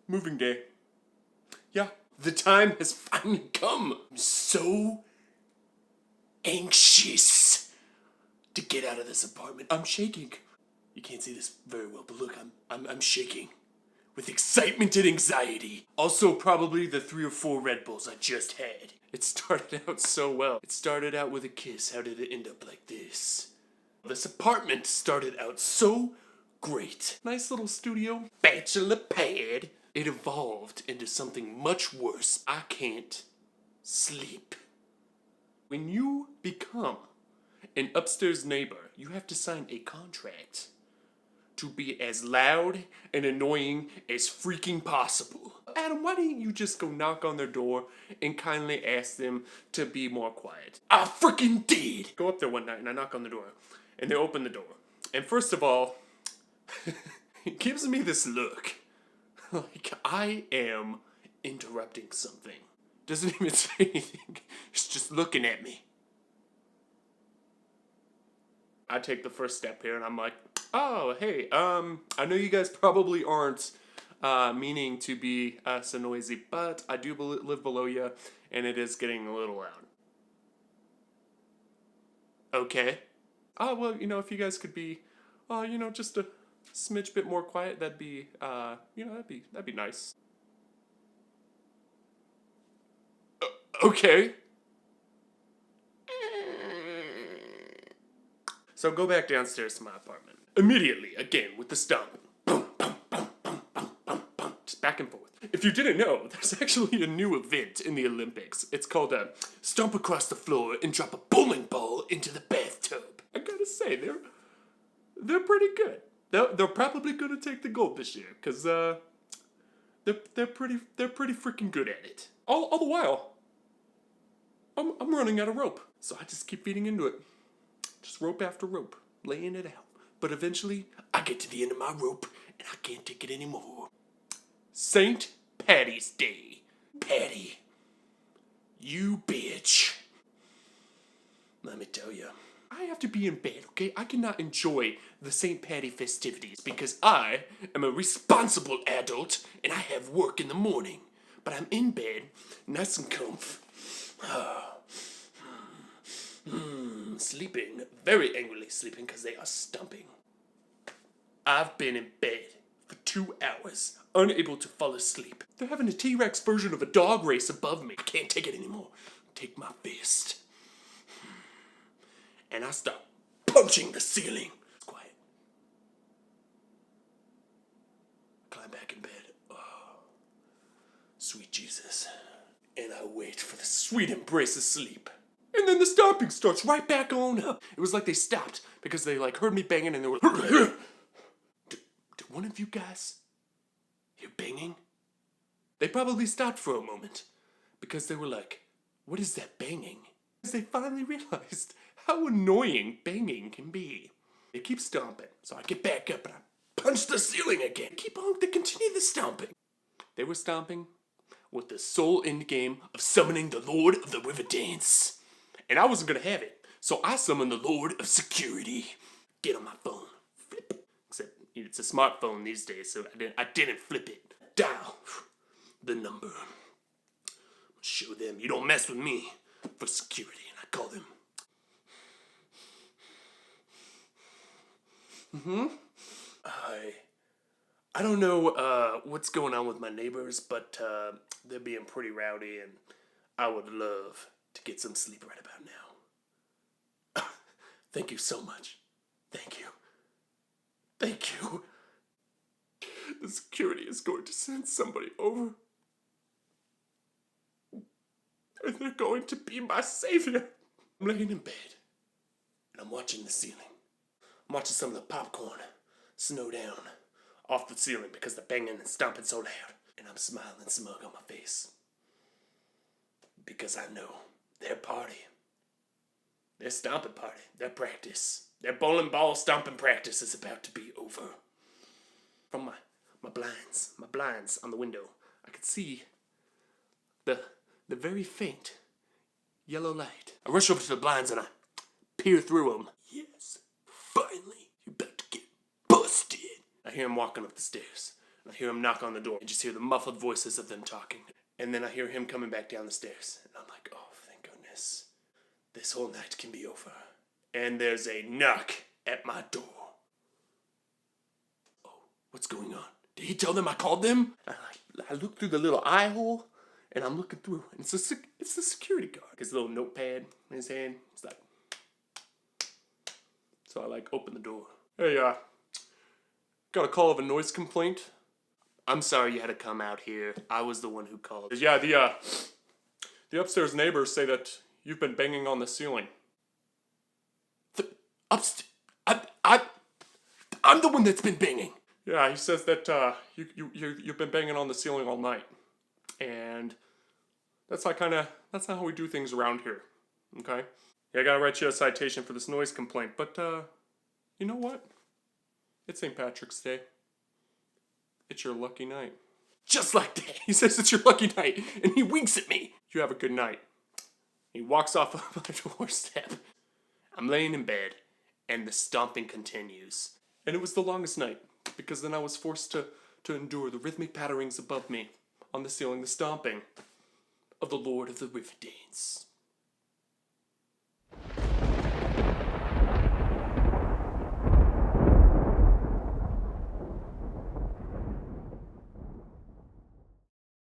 moving day. Yeah, the time has finally come. I'm so anxious to get out of this apartment. I'm shaking. You can't see this very well, but look, I'm shaking with excitement and anxiety. Also, probably the 3 or 4 Red Bulls I just had. It started out so well. It started out with a kiss. How did it end up like this? This apartment started out so great. Nice little studio. Bachelor pad. It evolved into something much worse. I can't sleep. When you become an upstairs neighbor, you have to sign a contract to be as loud and annoying as freaking possible. Adam, why didn't you just go knock on their door and kindly ask them to be more quiet? I freaking did! Go up there one night and I knock on the door and they open the door. And first of all, it gives me this look like I am interrupting something. Doesn't even say anything. It's just looking at me. I take the first step here and I'm like, oh, hey, I know you guys probably aren't meaning to be so noisy, but I do live below you and it is getting a little loud. Okay. Oh, well, if you guys could be, just a smidge bit more quiet, that'd be, that'd be nice. Okay. So go back downstairs to my apartment. Immediately, again, with the stomp. Boom, boom, boom, boom, boom, boom, boom. Just back and forth. If you didn't know, there's actually a new event in the Olympics. It's called stomp across the floor and drop a bowling ball into the bathtub. I gotta say, they're pretty good. They're probably gonna take the gold this year, because they're pretty freaking good at it. All the while, I'm running out of rope. So I just keep feeding into it. Just rope after rope, laying it out. But eventually, I get to the end of my rope, and I can't take it anymore. St. Patty's Day. Patty. You bitch. Let me tell you. I have to be in bed, okay? I cannot enjoy the St. Patty festivities because I am a responsible adult, and I have work in the morning. But I'm in bed, nice and comfy. Sleeping, very angrily sleeping because they are stomping. I've been in bed for 2 hours, unable to fall asleep. They're having a T-Rex version of a dog race above me. I can't take it anymore. Take my fist. And I start punching the ceiling. It's quiet. Climb back in bed. Oh, sweet Jesus. And I wait for the sweet embrace of sleep. And then the stomping starts right back on up. It was like they stopped because they heard me banging and they were did one of you guys hear banging? They probably stopped for a moment because they were like, what is that banging? Because they finally realized how annoying banging can be. They keep stomping, so I get back up and I punch the ceiling again. They continue the stomping. They were stomping with the sole end game of summoning the Lord of the Riverdance. And I wasn't gonna have it, so I summoned the Lord of Security. Get on my phone, flip. Except it's a smartphone these days, so I didn't flip it. Dial the number. Show them you don't mess with me for security, and I call them. I don't know what's going on with my neighbors, but they're being pretty rowdy, and I would love to get some sleep right about now. Thank you so much. Thank you. Thank you. The security is going to send somebody over. And they're going to be my savior. I'm laying in bed, and I'm watching the ceiling. I'm watching some of the popcorn snow down off the ceiling because the banging and stomping so loud. And I'm smiling smug on my face. Because I know their party, their stomping party, their practice, their bowling ball stomping practice is about to be over. From my blinds on the window, I could see the very faint yellow light. I rush over to the blinds and I peer through them. Yes, finally, you're about to get busted. I hear him walking up the stairs. I hear him knock on the door. I just hear the muffled voices of them talking. And then I hear him coming back down the stairs. And I'm like, oh, thank goodness. This whole night can be over. And there's a knock at my door. Oh, what's going on? Did he tell them I called them? I look through the little eye hole, and I'm looking through, and it's the security guard. His little notepad in his hand. He's like, so I open the door. Hey, got a call of a noise complaint. I'm sorry you had to come out here. I was the one who called. Yeah, the upstairs neighbors say that you've been banging on the ceiling. I'm the one that's been banging. Yeah, he says that you've been banging on the ceiling all night, and that's not how we do things around here. Okay? Yeah, I gotta write you a citation for this noise complaint, but you know what? It's St. Patrick's Day. It's your lucky night. Just like that. He says it's your lucky night, and he winks at me. You have a good night. He walks off of my doorstep. I'm laying in bed, and the stomping continues. And it was the longest night, because then I was forced to endure the rhythmic patterings above me on the ceiling, the stomping of the Lord of the Riverdance.